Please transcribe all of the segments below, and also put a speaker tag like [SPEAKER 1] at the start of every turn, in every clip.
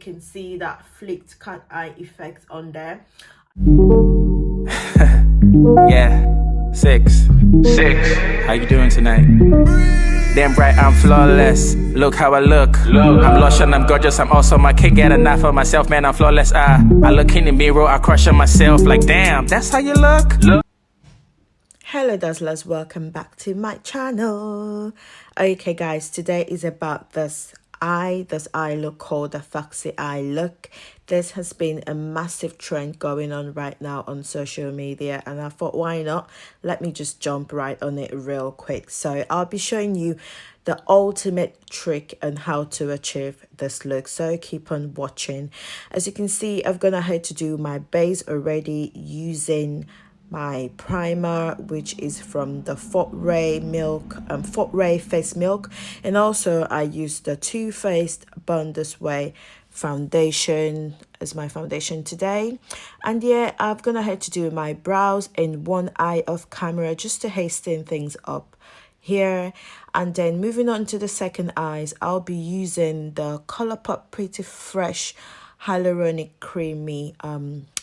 [SPEAKER 1] can see that flicked cat eye effect on there.
[SPEAKER 2] Yeah, six. How you doing tonight? Damn right, I'm flawless. Look how I look. I'm lush and I'm gorgeous. I'm awesome. I can't get enough of myself, man. I'm flawless. I look in the mirror. I crush on myself. Like, damn, that's how you look.
[SPEAKER 1] Hello dazzlers, welcome back to my channel. Okay guys, today is about this eye look called the foxy eye look. This has been a massive trend going on right now on social media, and I thought, why not, let me just jump right on it real quick. So I'll be showing you the ultimate trick on how to achieve this look, so keep on watching. As you can see, I've gone ahead to do my base already using my primer, which is from the Fort Ray Face Milk, and also I used the Too Faced Born This Way foundation as my foundation today. And yeah, I've gone ahead to do my brows in one eye off camera just to hasten things up here. And then moving on to the second eyes, I'll be using the Colourpop Pretty Fresh Hyaluronic Creamy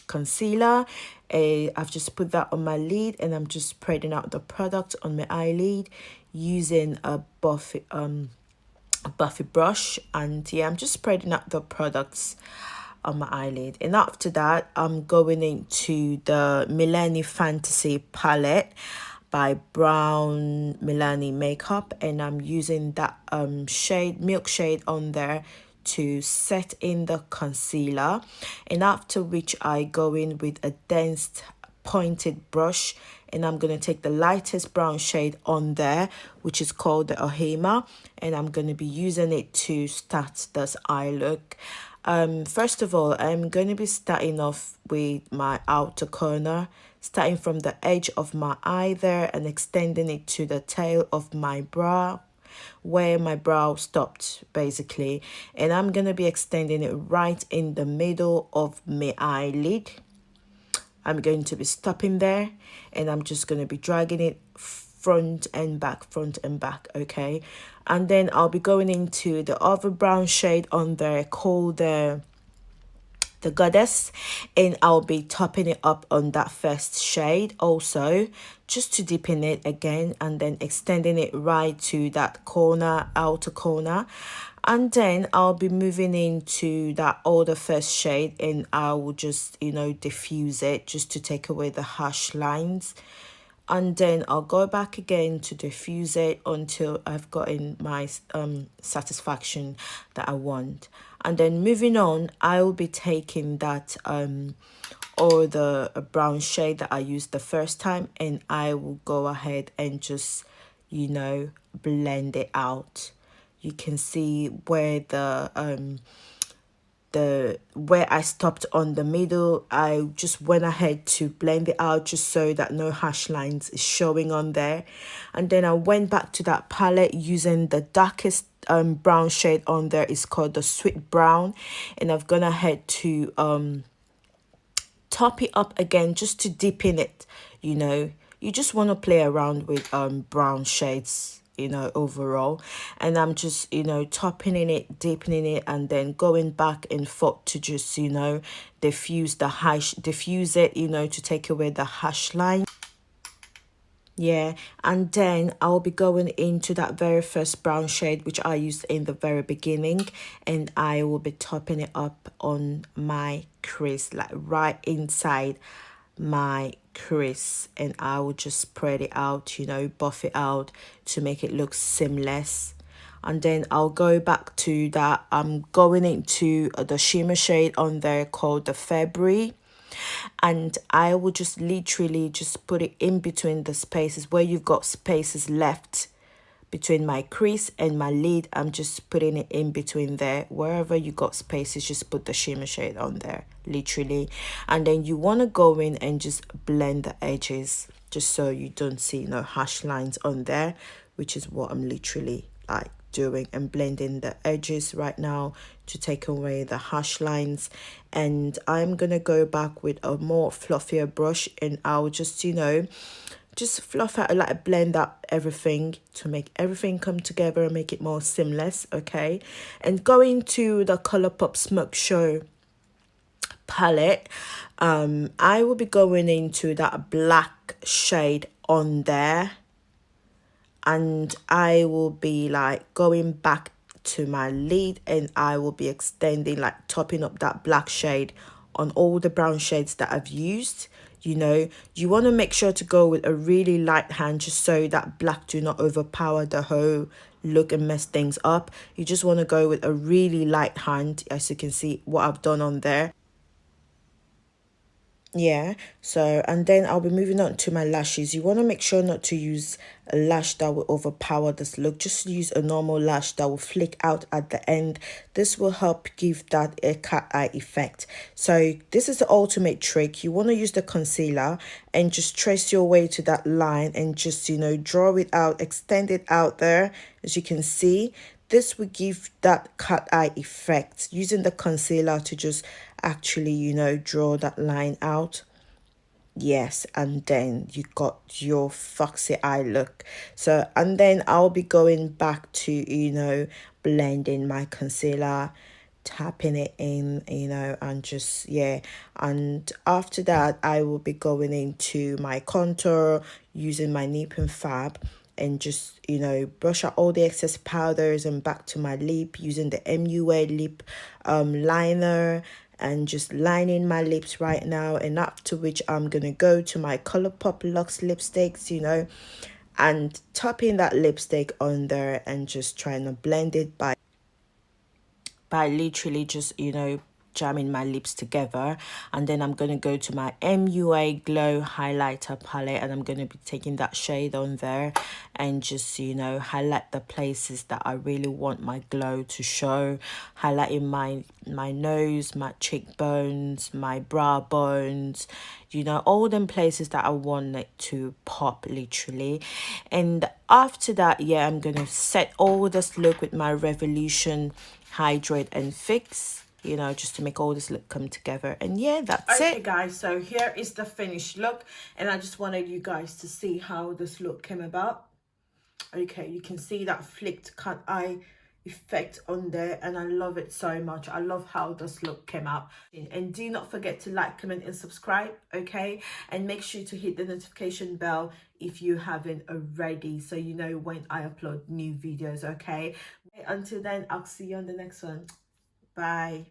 [SPEAKER 1] concealer. I've just put that on my lid, and I'm just spreading out the product on my eyelid using a buffy brush. And yeah, I'm just spreading out the products on my eyelid. And after that, I'm going into the Milani Fantasy palette by Brown Milani Makeup, and I'm using that shade, milk shade, on there to set in the concealer. And after which I go in with a dense pointed brush, and I'm going to take the lightest brown shade on there, which is called the Ohima, and I'm going to be using it to start this eye look. First of all, I'm going to be starting off with my outer corner, starting from the edge of my eye there and extending it to the tail of my brow, where my brow stopped basically. And I'm going to be extending it right in the middle of my eyelid. I'm going to be stopping there, and I'm just going to be dragging it front and back, okay? And then I'll be going into the other brown shade on there called the Goddess, and I'll be topping it up on that first shade also, just to deepen it again, and then extending it right to that corner, outer corner. And then I'll be moving into that older first shade, and I will just, you know, diffuse it just to take away the harsh lines. And then I'll go back again to diffuse it until I've gotten my satisfaction that I want. And then moving on, I will be taking that or the brown shade that I used the first time, and I will go ahead and just, you know, blend it out. You can see where where I stopped on the middle. I just went ahead to blend it out just so that no harsh lines is showing on there. And then I went back to that palette using the darkest brown shade on there. It's called the Sweet Brown, and I've gone ahead to top it up again just to deepen it. You know, you just want to play around with brown shades, you know, overall. And I'm just, you know, topping it, deepening it, and then going back and forth to just, you know, diffuse it, you know, to take away the harsh line. Yeah, and then I'll be going into that very first brown shade which I used in the very beginning, and I will be topping it up on my crease, like right inside my crease, and I will just spread it out, you know, buff it out to make it look seamless. And then I'll go back to that. I'm going into the shimmer shade on there called the February, and I will just literally just put it in between the spaces where you've got spaces left between my crease and my lid. I'm just putting it in between there. Wherever you got spaces, just put the shimmer shade on there, literally. And then you want to go in and just blend the edges just so you don't see no harsh lines on there, which is what I'm literally like doing, and blending the edges right now to take away the harsh lines. And I'm gonna go back with a more fluffier brush, and I'll just, you know, just fluff out, like blend up everything to make everything come together and make it more seamless. Okay, and going to the ColourPop Smoke Show palette, I will be going into that black shade on there, and I will be like going back to my lid, and I will be extending, like topping up that black shade on all the brown shades that I've used. You know, you want to make sure to go with a really light hand, just so that black do not overpower the whole look and mess things up. You just want to go with a really light hand, as you can see what I've done on there. Yeah, so and then I'll be moving on to my lashes. You want to make sure not to use a lash that will overpower this look. Just use a normal lash that will flick out at the end. This will help give that a cat eye effect. So this is the ultimate trick. You want to use the concealer and just trace your way to that line and just, you know, draw it out, extend it out there. As you can see, this will give that cat eye effect, using the concealer to just actually, you know, draw that line out. Yes, and then you got your foxy eye look. So, and then I'll be going back to, you know, blending my concealer, tapping it in, you know, and just, yeah. And after that, I will be going into my contour using my Nip and Fab, and just, you know, brush out all the excess powders and back to my lip using the MUA lip liner, and just lining my lips right now. And after which I'm gonna go to my ColourPop Luxe lipsticks, you know, and topping that lipstick on there and just trying to blend it by literally just, you know, jamming my lips together. And then I'm going to go to my MUA Glow highlighter palette, and I'm going to be taking that shade on there and just, you know, highlight the places that I really want my glow to show, highlighting my nose, my cheekbones, my brow bones, you know, all them places that I want it to pop literally. And after that, yeah, I'm gonna set all this look with my Revolution Hydrate and Fix, you know, just to make all this look come together. And yeah, that's it. Okay guys, so here is the finished look, and I just wanted you guys to see how this look came about. Okay, you can see that flicked cut eye effect on there, and I love it so much. I love how this look came out. And do not forget to like, comment and subscribe, okay? And make sure to hit the notification bell if you haven't already, so you know when I upload new videos, okay? Until then, I'll see you on the next one. Bye.